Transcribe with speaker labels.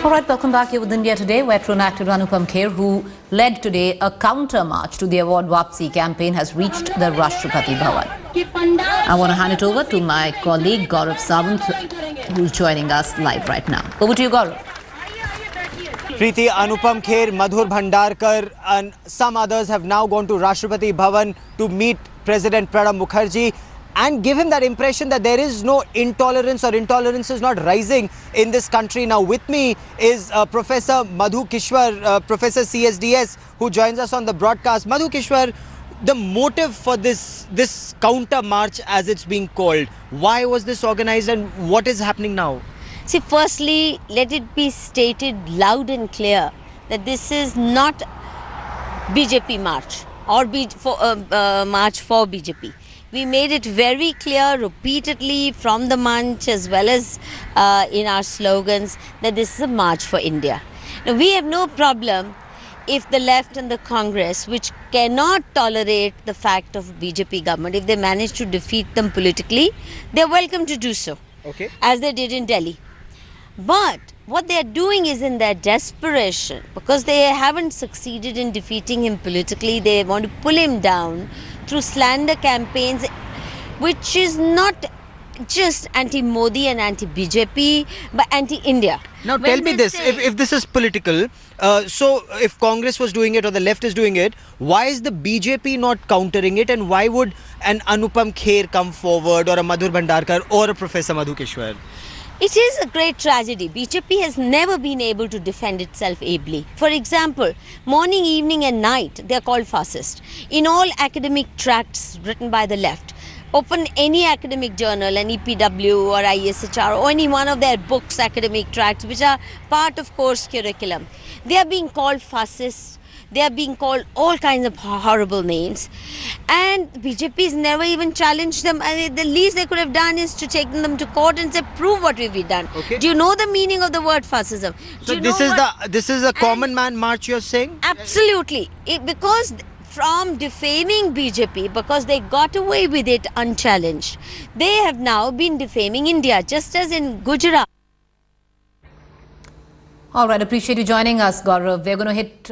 Speaker 1: All right, welcome back. Here with India Today. Veteran actor Anupam Kher, who led today a counter march to the Award Wapsi campaign, has reached the Rashtrapati Bhavan. I want to hand it over to my colleague Gaurav Sawant, who's joining us live right now. Over to you, Gaurav.
Speaker 2: Preeti, Anupam Kher, Madhur Bhandarkar and some others have now gone to Rashtrapati Bhavan to meet President Pranab Mukherjee and give him that impression that there is no intolerance or intolerance is not rising in this country. Now with me is Professor Madhu Kishwar, Professor CSDS, who joins us on the broadcast. Madhu Kishwar, the motive for this counter march, as it's being called, why was this organized and what is happening now?
Speaker 3: See, firstly, let it be stated loud and clear that this is not BJP march or march for BJP. We made it very clear repeatedly from the manch as well as in our slogans that this is a march for India. Now, we have no problem if the left and the Congress, which cannot tolerate the fact of BJP government, if they manage to defeat them politically, they are welcome to do so,
Speaker 2: Okay.
Speaker 3: as they did in Delhi. But what they are doing is in their desperation, because they haven't succeeded in defeating him politically, they want to pull him down through slander campaigns, which is not just anti-Modi and anti-BJP, but anti-India.
Speaker 2: Now tell me this, if this is political, so if Congress was doing it or the left is doing it, why is the BJP not countering it, and why would an Anupam Kher come forward, or a Madhur Bhandarkar or a Professor Madhu Kishwar?
Speaker 3: It is a great tragedy. BJP has never been able to defend itself ably. For example, morning, evening and night, they are called fascist. In all academic tracts written by the left, open any academic journal, an EPW or ISHR or any one of their books, academic tracts, which are part of course curriculum. They are being called fascists. They are being called all kinds of horrible names, and BJP has never even challenged them. And the least they could have done is to take them to court and say, prove what we've done.
Speaker 2: Okay.
Speaker 3: Do you know the meaning of the word fascism?
Speaker 2: So this is a common man march, you're saying?
Speaker 3: Absolutely. Because from defaming BJP, because they got away with it unchallenged, they have now been defaming India, just as in Gujarat.
Speaker 1: All right, appreciate you joining us, Gaurav. We're going to hit...